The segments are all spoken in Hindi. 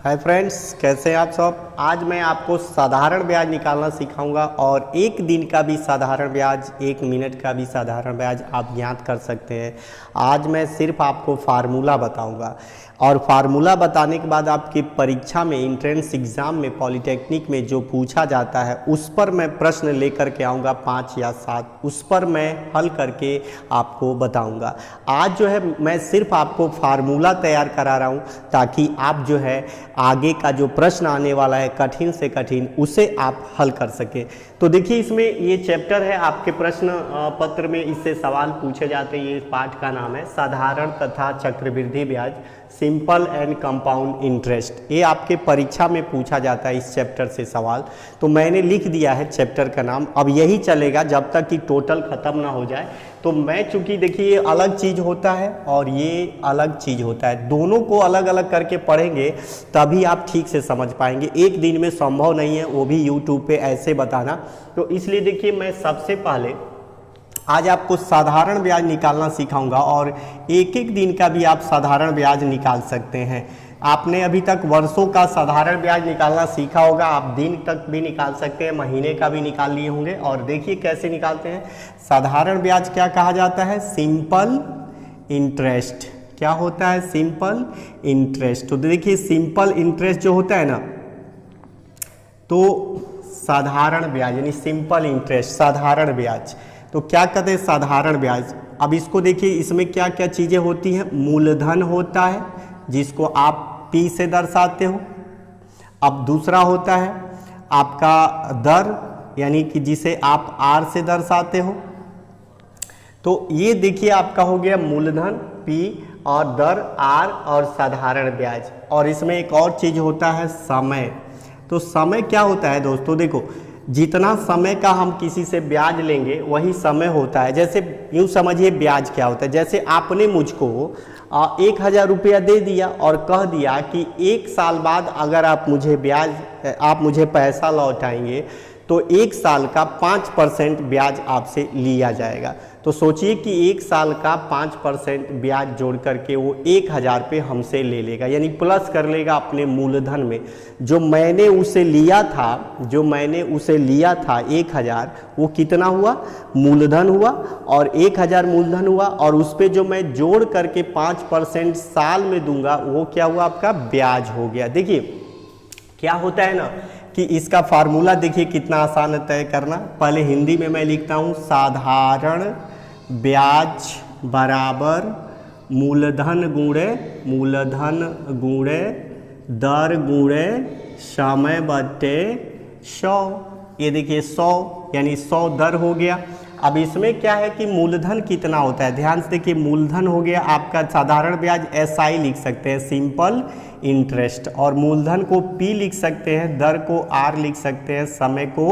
हाय फ्रेंड्स, कैसे हैं आप सब। आज मैं आपको साधारण ब्याज निकालना सिखाऊंगा और एक दिन का भी साधारण ब्याज, एक मिनट का भी साधारण ब्याज आप ज्ञात कर सकते हैं। आज मैं सिर्फ आपको फार्मूला बताऊंगा और फार्मूला बताने के बाद आपकी परीक्षा में, एंट्रेंस एग्ज़ाम में, पॉलिटेक्निक में जो पूछा जाता है उस पर मैं प्रश्न लेकर के आऊँगा 5 या 7, उस पर मैं हल करके आपको बताऊँगा। आज जो है मैं सिर्फ आपको फार्मूला तैयार करा रहा हूँ ताकि आप जो है आगे का जो प्रश्न आने वाला है कठिन से कठिन उसे आप हल कर सकें। तो देखिए, इसमें ये चैप्टर है, आपके प्रश्न पत्र में इससे सवाल पूछे जाते हैं। ये पाठ का नाम है साधारण तथा चक्रवृद्धि ब्याज, सिंपल एंड कंपाउंड इंटरेस्ट। ये आपके परीक्षा में पूछा जाता है इस चैप्टर से सवाल। तो मैंने लिख दिया है चैप्टर का नाम। अब यही चलेगा जब तक कि टोटल ख़त्म ना हो जाए। तो मैं चूँकि देखिए ये अलग चीज़ होता है और ये अलग चीज़ होता है, दोनों को अलग अलग करके पढ़ेंगे तभी आप ठीक से समझ पाएंगे। एक दिन में संभव नहीं है, वो भी यूट्यूब पे ऐसे बताना। तो इसलिए देखिए, मैं सबसे पहले आज आपको साधारण ब्याज निकालना सिखाऊंगा और एक एक दिन का भी आप साधारण ब्याज निकाल सकते हैं। आपने अभी तक वर्षों का साधारण ब्याज निकालना सीखा होगा, आप दिन तक भी निकाल सकते हैं, महीने का भी निकाल लिए होंगे। और देखिए कैसे निकालते हैं। साधारण ब्याज क्या कहा जाता है? Simple interest. क्या होता है? Simple interest. तो देखिए, सिंपल इंटरेस्ट जो होता है ना, तो साधारण ब्याज यानी सिंपल इंटरेस्ट, साधारण ब्याज। तो क्या कहते हैं? साधारण ब्याज। अब इसको देखिए, इसमें क्या क्या चीज़ें होती हैं। मूलधन होता है जिसको आप P से दर्शाते हो। अब दूसरा होता है आपका दर, यानी कि जिसे आप R से दर्शाते हो। तो ये देखिए आपका हो गया मूलधन P और दर R और साधारण ब्याज। और इसमें एक और चीज़ होता है समय। तो समय क्या होता है दोस्तों? देखो, जितना समय का हम किसी से ब्याज लेंगे वही समय होता है। जैसे यूँ समझिए ब्याज क्या होता है। जैसे आपने मुझको 1000 रुपया दे दिया और कह दिया कि 1 साल बाद अगर आप मुझे पैसा लौटाएंगे तो 1 साल का 5% ब्याज आपसे लिया जाएगा। तो सोचिए कि 1 साल का 5% ब्याज जोड़ करके वो 1000 पे हमसे ले लेगा, यानी प्लस कर लेगा अपने मूलधन में। जो मैंने उसे लिया था 1000, वो कितना हुआ? मूलधन हुआ। और 1000 मूलधन हुआ और उस पर जो मैं जोड़ करके 5% साल में दूंगा वो क्या हुआ? आपका ब्याज हो गया। देखिए क्या होता है ना कि इसका फार्मूला देखिए कितना आसान है तय करना। पहले हिंदी में मैं लिखता हूँ, साधारण ब्याज बराबर मूलधन गुणे दर गुणे समय बटे 100। ये देखिए 100 यानी 100 दर हो गया। अब इसमें क्या है कि मूलधन कितना होता है, ध्यान से देखिए। मूलधन हो गया आपका, साधारण ब्याज SI लिख सकते हैं, सिंपल इंटरेस्ट। और मूलधन को P लिख सकते हैं, दर को R लिख सकते हैं, समय को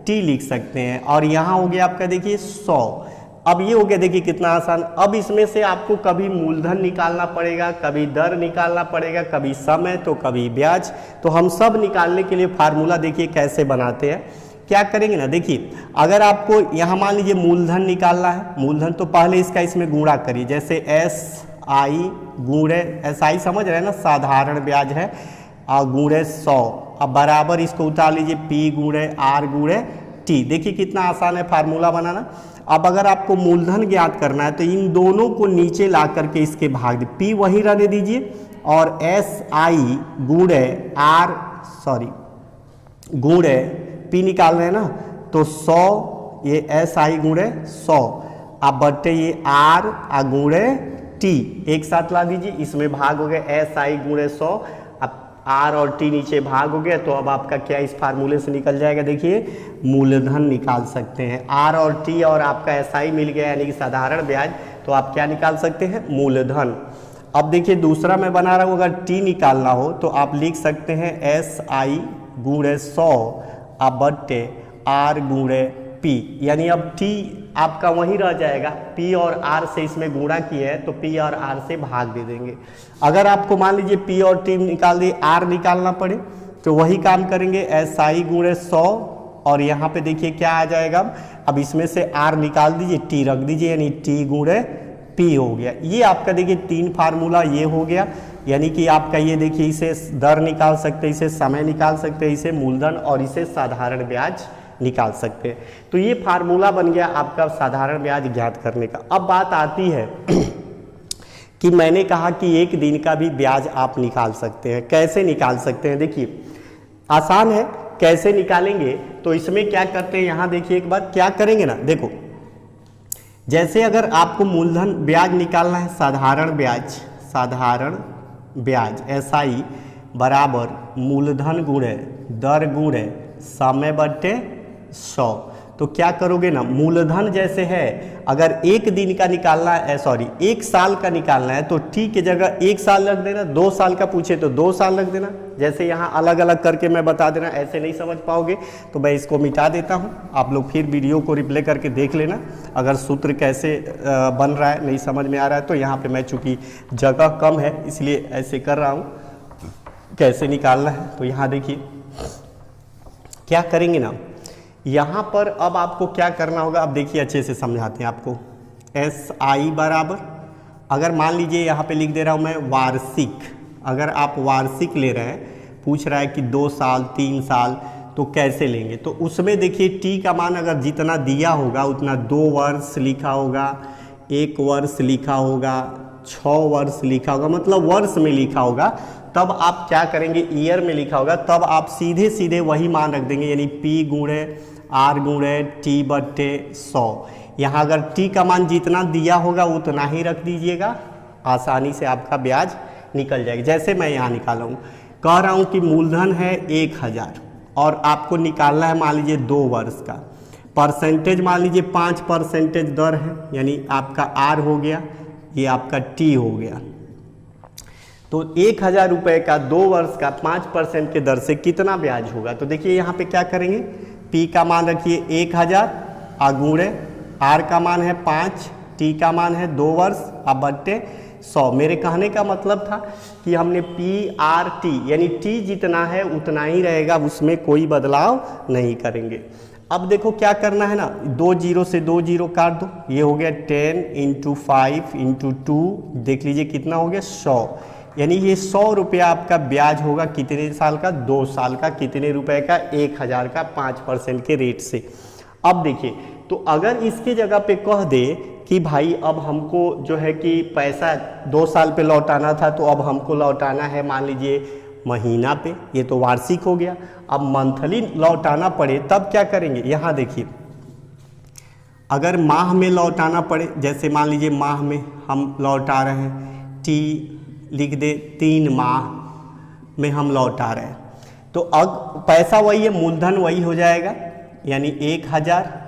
T लिख सकते हैं। और यहाँ हो गया आपका देखिए 100। अब ये हो गया, देखिए कितना आसान। अब इसमें से आपको कभी मूलधन निकालना पड़ेगा, कभी दर निकालना पड़ेगा, कभी समय तो कभी ब्याज। तो हम सब निकालने के लिए फार्मूला देखिए कैसे बनाते हैं। क्या करेंगे ना, देखिए अगर आपको यहाँ मान लीजिए मूलधन निकालना है, मूलधन तो पहले इसका इसमें गुणा करिए। जैसे SI गुणे SI समझ रहे हैं ना, साधारण ब्याज है, गुणे 100। अब बराबर इसको उतार लीजिए P गुणे R गुणे T। देखिए कितना आसान है फार्मूला बनाना। अब अगर आपको मूलधन ज्ञात करना है तो इन दोनों को नीचे ला करके इसके भाग दीजिए, P वहीं रहने दीजिए और SI गुणे P निकाल रहे हैं ना, तो 100 ये SI गुणे 100, अब बटे ये R गुणे T एक साथ ला दीजिए। इसमें भाग हो गया SI गुणे 100, अब R और T नीचे भाग हो गया। तो अब आपका क्या इस फार्मूले से निकल जाएगा? देखिए मूलधन निकाल सकते हैं। R और T और आपका SI मिल गया यानी कि साधारण ब्याज। तो आप क्या निकाल सकते हैं? मूलधन। अब देखिए दूसरा मैं बना रहा हूँ, अगर T निकालना हो तो आप लिख सकते हैं SI गुणे 100 अब बटे R गुणे P, यानी अब T आपका वहीं रह जाएगा। P और R से इसमें गुणा किए हैं तो P और R से भाग दे देंगे। अगर आपको मान लीजिए P और T निकाल दिए, R निकालना पड़े तो वही काम करेंगे, SI गुणे 100 और यहाँ पे देखिए क्या आ जाएगा। अब इसमें से R निकाल दीजिए, T रख दीजिए, यानी T गुणे P हो गया। ये आपका देखिए 3 फार्मूला ये हो गया। यानी कि आपका ये देखिए, इसे दर निकाल सकते हैं, इसे समय निकाल सकते हैं, इसे मूलधन और इसे साधारण ब्याज निकाल सकते हैं। तो ये फार्मूला बन गया आपका साधारण ब्याज ज्ञात करने का। अब बात आती है कि मैंने कहा कि एक दिन का भी ब्याज आप निकाल सकते हैं। कैसे निकाल सकते हैं? देखिए आसान है, कैसे निकालेंगे? तो इसमें क्या करते हैं, यहाँ देखिए एक बार क्या करेंगे ना, देखो जैसे अगर आपको मूलधन ब्याज निकालना है, साधारण ब्याज SI बराबर मूलधन गुणे दर गुणे समय बटे 100। तो क्या करोगे ना, मूलधन जैसे है अगर एक दिन का निकालना है, एक साल का निकालना है तो टी की जगह 1 साल रख देना, 2 साल का पूछे तो 2 साल रख देना। जैसे यहाँ अलग अलग करके मैं बता देना, ऐसे नहीं समझ पाओगे तो मैं इसको मिटा देता हूँ, आप लोग फिर वीडियो को रिप्ले करके देख लेना अगर सूत्र कैसे बन रहा है नहीं समझ में आ रहा है तो। यहाँ पे मैं चूँकि जगह कम है इसलिए ऐसे कर रहा हूँ, कैसे निकालना है। तो यहाँ देखिए क्या करेंगे ना, यहाँ पर अब आपको क्या करना होगा, अब देखिए अच्छे से समझाते हैं आपको। SI बराबर, अगर मान लीजिए यहाँ पे लिख दे रहा हूँ मैं वार्षिक, अगर आप वार्षिक ले रहे हैं, पूछ रहा है कि 2 साल 3 साल तो कैसे लेंगे, तो उसमें देखिए टी का मान अगर जितना दिया होगा उतना 2 वर्ष लिखा होगा, 1 वर्ष लिखा होगा, 6 वर्ष लिखा होगा, मतलब वर्ष में लिखा होगा। तब आप क्या करेंगे, ईयर में लिखा होगा, तब आप सीधे सीधे वही मान रख देंगे, यानी P गुणे R गुणे T बटे 100। यहाँ अगर T का मान जितना दिया होगा उतना ही रख दीजिएगा, आसानी से आपका ब्याज निकल जाएगा। जैसे मैं यहाँ निकाला हूँ, कह रहा हूँ कि मूलधन है 1000 और आपको निकालना है मान लीजिए 2 वर्ष का, परसेंटेज मान लीजिए 5% दर है, यानी आपका R हो गया, ये आपका T हो गया। तो 1000 रुपये का 2 वर्ष का 5% के दर से कितना ब्याज होगा? तो देखिए यहाँ पे क्या करेंगे, P का मान रखिए 1000 गुणे R का मान है 5, T का मान है 2 वर्ष अब बट्टे 100। मेरे कहने का मतलब था कि हमने PRT यानी T जितना है उतना ही रहेगा, उसमें कोई बदलाव नहीं करेंगे। अब देखो क्या करना है ना, 2 0 से 2 0 काट दो, ये हो गया 10 × 5 × 2, देख लीजिए कितना हो गया 100, यानी ये 100 रुपया आपका ब्याज होगा कितने साल का, 2 साल का। कितने रुपए का, 1000 का 5% के रेट से। अब देखिए तो अगर इसके जगह पे कह दे कि भाई अब हमको जो है कि पैसा 2 साल पे लौटाना था तो अब हमको लौटाना है मान लीजिए महीना पे, ये तो वार्षिक हो गया। अब मंथली लौटाना पड़े तब क्या करेंगे, यहाँ देखिए अगर माह में लौटाना पड़े, जैसे मान लीजिए माह में हम लौटा रहे हैं, T लिख दे 3 माह में हम लौटा रहे हैं, तो अब पैसा वही है, मूलधन वही हो जाएगा यानी 1000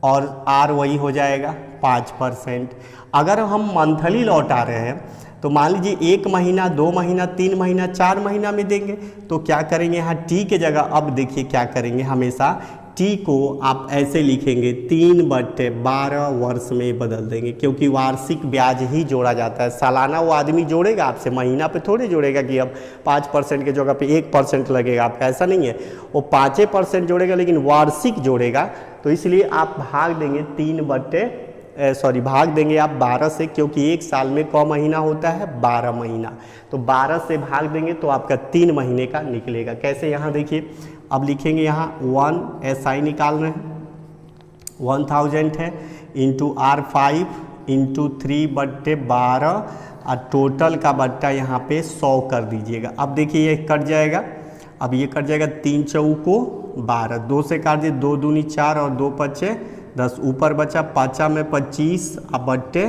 और R वही हो जाएगा 5%। अगर हम मंथली लौटा रहे हैं तो मान लीजिए 1 महीना 2 महीना 3 महीना 4 महीना में देंगे, तो क्या करेंगे यहाँ T के जगह, अब देखिए क्या करेंगे, हमेशा T को आप ऐसे लिखेंगे 3/12 वर्ष में बदल देंगे, क्योंकि वार्षिक ब्याज ही जोड़ा जाता है। सालाना वो आदमी जोड़ेगा आपसे, महीना पे थोड़े जोड़ेगा कि अब 5% की जगह पे 1% लगेगा आपका, ऐसा नहीं है, वो 5% जोड़ेगा लेकिन वार्षिक जोड़ेगा। तो इसलिए आप भाग देंगे भाग देंगे आप 12 से, क्योंकि 1 साल में क महीना होता है, 12 महीना, तो 12 से भाग देंगे तो आपका 3 महीने का निकलेगा। कैसे, यहाँ देखिए अब लिखेंगे, यहाँ 1 SI निकालना है, 1000 है इंटू R5 इंटू 3/12 और टोटल का बट्टा यहाँ पे 100 कर दीजिएगा। अब देखिए ये कट जाएगा, अब ये कट जाएगा 3 चौको 12, 2 से काट दिए, 2 दूनी 4 और 2 पचे 10, ऊपर बचा 5 में 25 अब बट्टे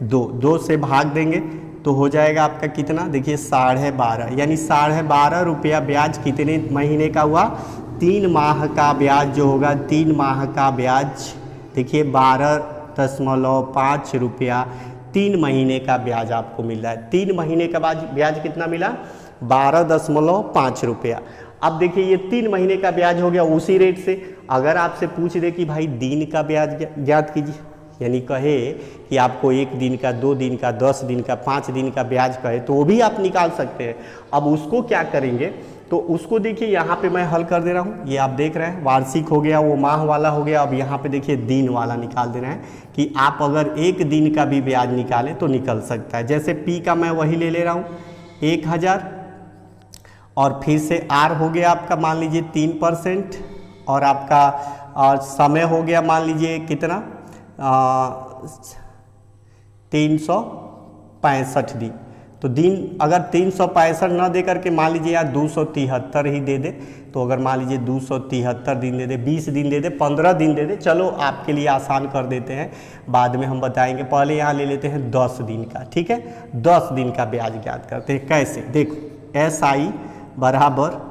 2 से भाग देंगे तो हो जाएगा आपका कितना, देखिए 12.5, यानी 12.5 रुपया ब्याज कितने महीने का हुआ, 3 माह का ब्याज जो होगा, 3 माह का ब्याज देखिए 12.5 रुपया 3 महीने का ब्याज आपको मिल रहा है। 3 महीने का ब्याज कितना मिला, 12.5 रुपया। अब देखिए ये 3 महीने का ब्याज हो गया उसी रेट से। अगर आपसे पूछ दे कि भाई दिन का ब्याज ज्ञात कीजिए, यानी कहे कि आपको 1 दिन का, 2 दिन का, 10 दिन का, 5 दिन का ब्याज कहे तो वो भी आप निकाल सकते हैं। अब उसको क्या करेंगे, तो उसको देखिए यहाँ पे मैं हल कर दे रहा हूँ, ये आप देख रहे हैं वार्षिक हो गया, वो माह वाला हो गया। अब यहाँ पे देखिए दिन वाला निकाल देना है कि आप अगर 1 दिन का भी ब्याज निकालें तो निकल सकता है। जैसे P का मैं वही ले रहा हूँ, 1000 और फिर से आर हो गया आपका मान लीजिए 3% और आपका समय हो गया मान लीजिए कितना 365 दिन। तो दिन अगर 365 ना दे करके मान लीजिए यार 273 ही दे दे, तो अगर मान लीजिए 273 दिन दे दे, 20 दिन दे दे, 15 दिन दे दे, चलो आपके लिए आसान कर देते हैं, बाद में हम बताएंगे। पहले यहाँ ले लेते हैं 10 दिन का, ठीक है। 10 दिन का ब्याज ज्ञात करते हैं। कैसे, देखो SI बराबर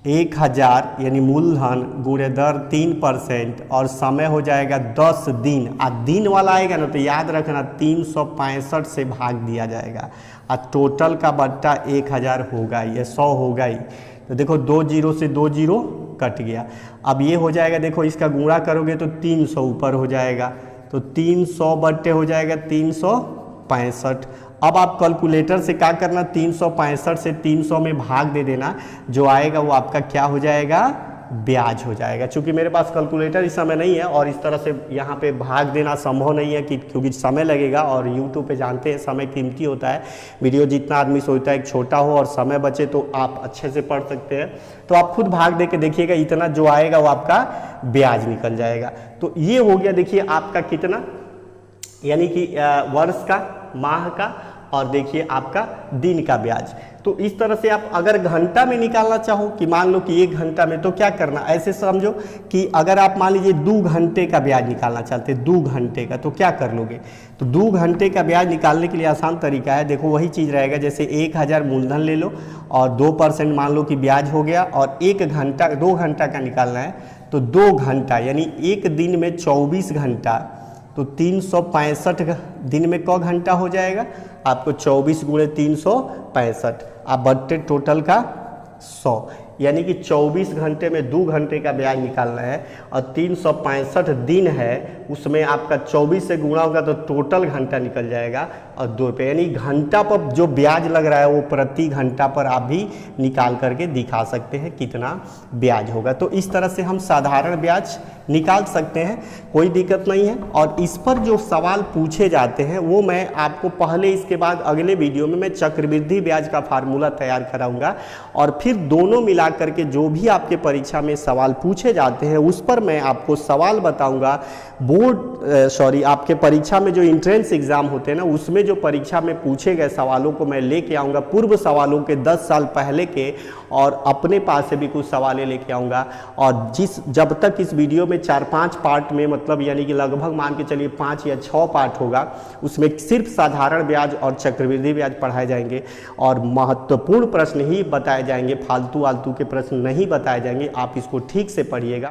1000 यानी मूलधन गुणे दर 3% और समय हो जाएगा 10 दिन। दिन वाला आएगा ना तो याद रखना 365 से भाग दिया जाएगा और टोटल का बट्टा 1000 होगा, ये 100 होगा ही। तो देखो 2 जीरो से 2 जीरो कट गया। अब ये हो जाएगा, देखो इसका गुणा करोगे तो 300 ऊपर हो जाएगा, तो 300 बट्टे हो जाएगा 365। अब आप कैलकुलेटर से क्या करना, 365 से 300 में भाग दे देना, जो आएगा वो आपका क्या हो जाएगा, ब्याज हो जाएगा। चूंकि मेरे पास कैलकुलेटर इस समय नहीं है और इस तरह से यहाँ पे भाग देना संभव नहीं है क्योंकि समय लगेगा और YouTube पे जानते हैं समय कीमती होता है। वीडियो जितना आदमी सोचता है एक छोटा हो और समय बचे तो आप अच्छे से पढ़ सकते हैं। तो आप खुद भाग दे के देखिएगा, इतना जो आएगा वो आपका ब्याज निकल जाएगा। तो ये हो गया, देखिए आपका कितना, यानी कि वर्ष का, माह का और देखिए आपका दिन का ब्याज। तो इस तरह से आप अगर घंटा में निकालना चाहो कि मान लो कि 1 घंटा में, तो क्या करना, ऐसे समझो कि अगर आप मान लीजिए 2 घंटे का ब्याज निकालना चाहते हैं, 2 घंटे का, तो क्या कर लोगे। तो 2 घंटे का ब्याज निकालने के लिए आसान तरीका है, देखो वही चीज़ रहेगा, जैसे 1000 मूलधन ले लो और 2% मान लो कि ब्याज हो गया और 1 घंटा, 2 घंटा का निकालना है, तो 2 घंटा यानी एक दिन में 24 घंटा, तो 365 दिन में क घंटा हो जाएगा आपको, 24 गुणे 365 आप बट्टे टोटल का 100, यानी कि 24 घंटे में 2 घंटे का ब्याज निकालना है और 365 दिन है, उसमें आपका 24 से गुणा होगा तो टोटल घंटा निकल जाएगा और 2 रुपये, यानी घंटा पर जो ब्याज लग रहा है वो प्रति घंटा पर आप भी निकाल करके दिखा सकते हैं कितना ब्याज होगा। तो इस तरह से हम साधारण ब्याज निकाल सकते हैं, कोई दिक्कत नहीं है। और इस पर जो सवाल पूछे जाते हैं वो मैं आपको पहले, इसके बाद अगले वीडियो में मैं चक्रवृद्धि ब्याज का फार्मूला तैयार कराऊंगा और फिर दोनों मिला करके जो भी आपके परीक्षा में सवाल पूछे जाते हैं उस पर मैं आपको सवाल बताऊंगा। आपके परीक्षा में जो एंट्रेंस एग्जाम होते हैं ना, उसमें जो परीक्षा में पूछे गए सवालों को मैं लेके आऊँगा, पूर्व सवालों के 10 साल पहले के, और अपने पास से भी कुछ सवालें लेके आऊँगा। और जब तक इस वीडियो में 4-5 पार्ट में, मतलब यानी कि लगभग मान के चलिए 5 या 6 पार्ट होगा, उसमें सिर्फ साधारण ब्याज और चक्रवृद्धि ब्याज पढ़ाए जाएंगे और महत्वपूर्ण प्रश्न ही बताए जाएंगे, फालतू आलतू के प्रश्न नहीं बताए जाएंगे। आप इसको ठीक से पढ़िएगा।